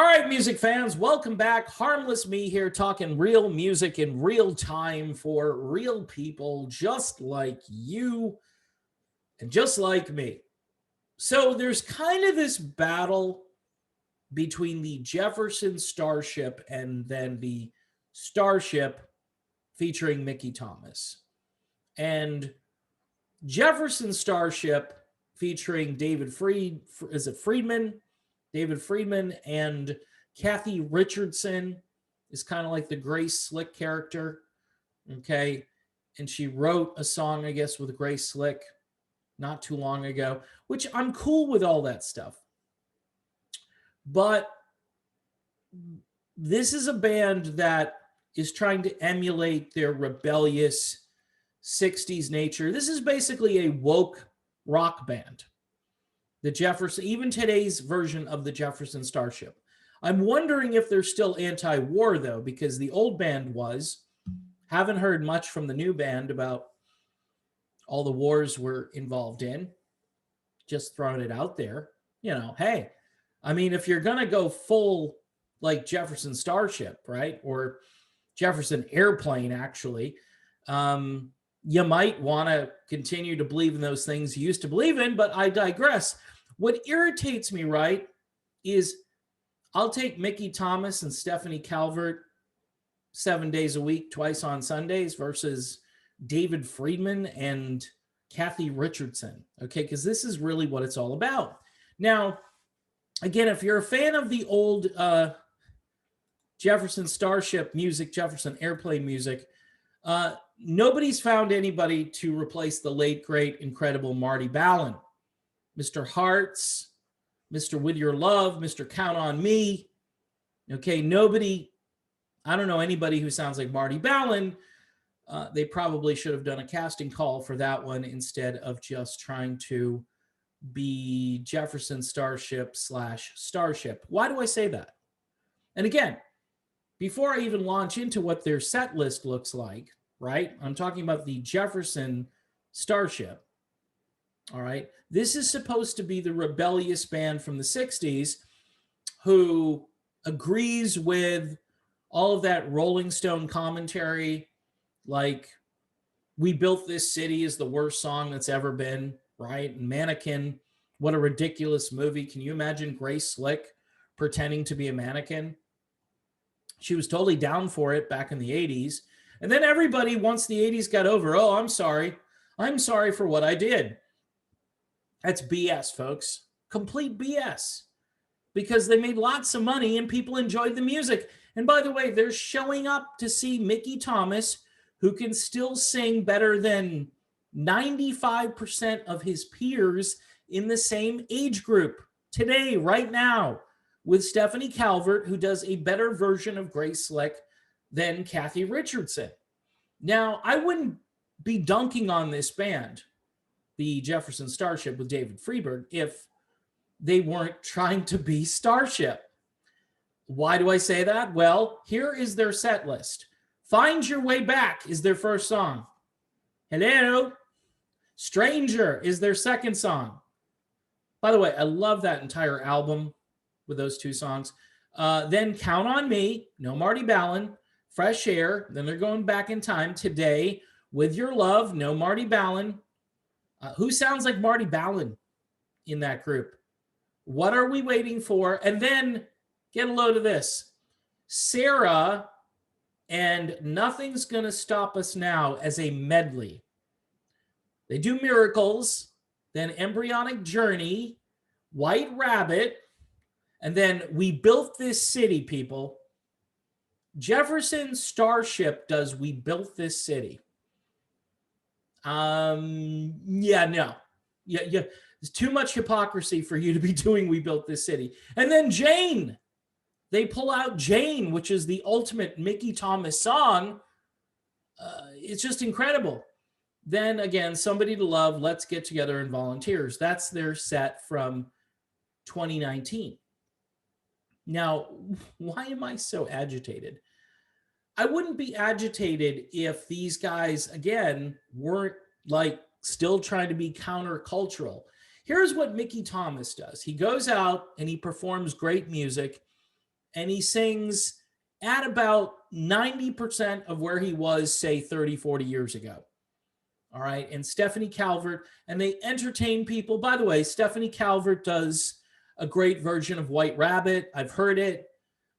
All right, music fans, welcome back. Harmless Me here, talking real music in real time for real people just like you and just like me. So there's kind of this battle between the Jefferson Starship and then the Starship featuring Mickey Thomas. And Jefferson Starship featuring Friedman? David Friedman and Kathy Richardson is kind of like the Grace Slick character. Okay. And she wrote a song, I guess, with Grace Slick not too long ago, which I'm cool with all that stuff. But this is a band that is trying to emulate their rebellious 60s nature. This is basically a woke rock band. The Jefferson, even today's version of the Jefferson Starship. I'm wondering if they're still anti-war, though, because the old band was. Haven't heard much from the new band about all the wars we're involved in. Just throwing it out there. You know, hey, I mean, if you're going to go full like Jefferson Starship, right? Or Jefferson Airplane, actually, you might want to continue to believe in those things you used to believe in, but I digress. What irritates me, right, is I'll take Mickey Thomas and Stephanie Calvert 7 days a week, twice on Sundays, versus David Friedman and Kathy Richardson, okay, because this is really what it's all about. Now, again, if you're a fan of the old Jefferson Starship music, Jefferson Airplane music, nobody's found anybody to replace the late, great, incredible Marty Balin. Mr. Hearts, Mr. With Your Love, Mr. Count on Me. Okay, nobody, I don't know anybody who sounds like Marty Balin. They probably should have done a casting call for that one instead of just trying to be Jefferson Starship / Starship. Why do I say that? And again, before I even launch into what their set list looks like, right? I'm talking about the Jefferson Starship. All right. This is supposed to be the rebellious band from the 60s who agrees with all of that Rolling Stone commentary, like We Built This City is the worst song that's ever been, right? And Mannequin, what a ridiculous movie. Can you imagine Grace Slick pretending to be a mannequin? She was totally down for it back in the 80s. And then everybody, once the 80s got over, oh, I'm sorry. I'm sorry for what I did. That's BS, folks. Complete BS. Because they made lots of money and people enjoyed the music. And by the way, they're showing up to see Mickey Thomas, who can still sing better than 95% of his peers in the same age group today, right now, with Stephanie Calvert, who does a better version of Grace Slick than Kathy Richardson. Now, I wouldn't be dunking on this band, the Jefferson Starship with David Freeberg, if they weren't trying to be Starship. Why do I say that? Well, here is their set list. Find Your Way Back is their first song. Hello. Stranger is their second song. By the way, I love that entire album with those two songs. Then Count on Me, no Marty Balin. Fresh Air, then they're going back in time. Today, With Your Love, no Marty Balin. Who sounds like Marty Balin in that group? What Are We Waiting For? And then, get a load of this. Sarah and Nothing's Gonna Stop Us Now as a medley. They do Miracles, then Embryonic Journey, White Rabbit, and then We Built This City, people. Jefferson Starship does We Built This City. No. Yeah. There's too much hypocrisy for you to be doing We Built This City. And then Jane. They pull out Jane, which is the ultimate Mickey Thomas song. It's just incredible. Then again, Somebody to Love, Let's Get Together, and Volunteers. That's their set from 2019. Now, why am I so agitated? I wouldn't be agitated if these guys, again, weren't like still trying to be countercultural. Here's what Mickey Thomas does. He goes out and he performs great music and he sings at about 90% of where he was, say, 30, 40 years ago. All right. And Stephanie Calvert, and they entertain people. By the way, Stephanie Calvert does a great version of White Rabbit. I've heard it.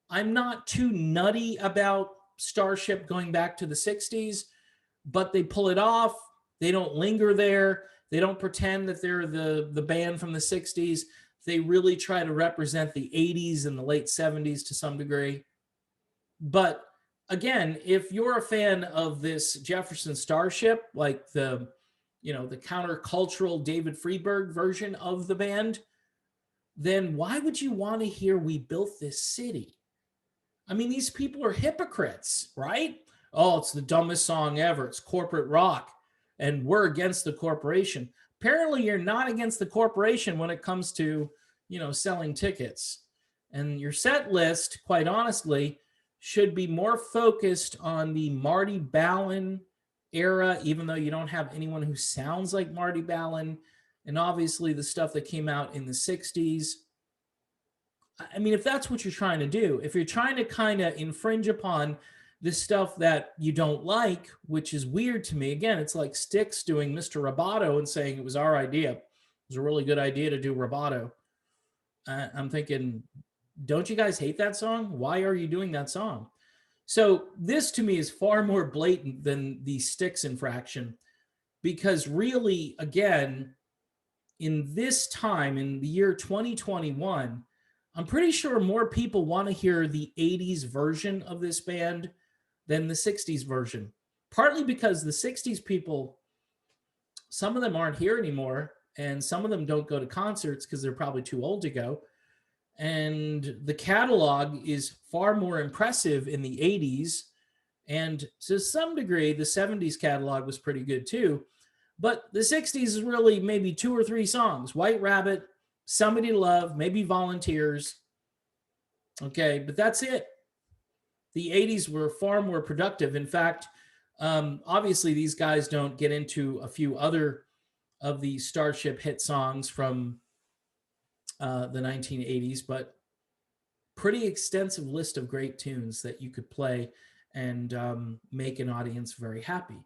I'm not too nutty about Starship going back to the 60s, but they pull it off. They don't linger there. They don't pretend that they're the band from the 60s. They really try to represent the 80s and the late 70s to some degree. But again, if you're a fan of this Jefferson Starship, like the countercultural David Freeberg version of the band, then why would you want to hear We Built This City? I mean, these people are hypocrites, right? Oh, it's the dumbest song ever. It's corporate rock, and we're against the corporation. Apparently, you're not against the corporation when it comes to, selling tickets. And your set list, quite honestly, should be more focused on the Marty Balin era, even though you don't have anyone who sounds like Marty Balin, and obviously the stuff that came out in the 60s. I mean, if that's what you're trying to do, if you're trying to kind of infringe upon the stuff that you don't like, which is weird to me. Again, it's like Styx doing Mr. Roboto and saying it was our idea. It was a really good idea to do Roboto. I'm thinking, don't you guys hate that song? Why are you doing that song? So this to me is far more blatant than the Styx infraction, because really, again, in this time, in the year 2021, I'm pretty sure more people want to hear the 80s version of this band than the 60s version. Partly because the 60s people, some of them aren't here anymore, and some of them don't go to concerts because they're probably too old to go. And the catalog is far more impressive in the 80s. And to some degree, the 70s catalog was pretty good too. But the 60s is really maybe 2 or 3 songs. White Rabbit, Somebody to Love, maybe Volunteers. Okay, but that's it. The 80s were far more productive. In fact, obviously these guys don't get into a few other of the Starship hit songs from the 1980s, but pretty extensive list of great tunes that you could play and make an audience very happy.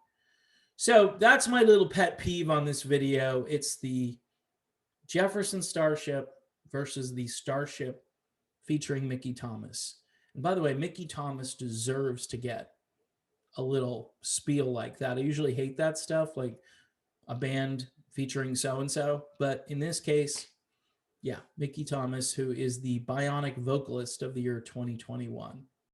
So that's my little pet peeve on this video. It's the Jefferson Starship versus the Starship featuring Mickey Thomas. And by the way, Mickey Thomas deserves to get a little spiel like that. I usually hate that stuff, like a band featuring so-and-so. But in this case, yeah, Mickey Thomas, who is the bionic vocalist of the year 2021.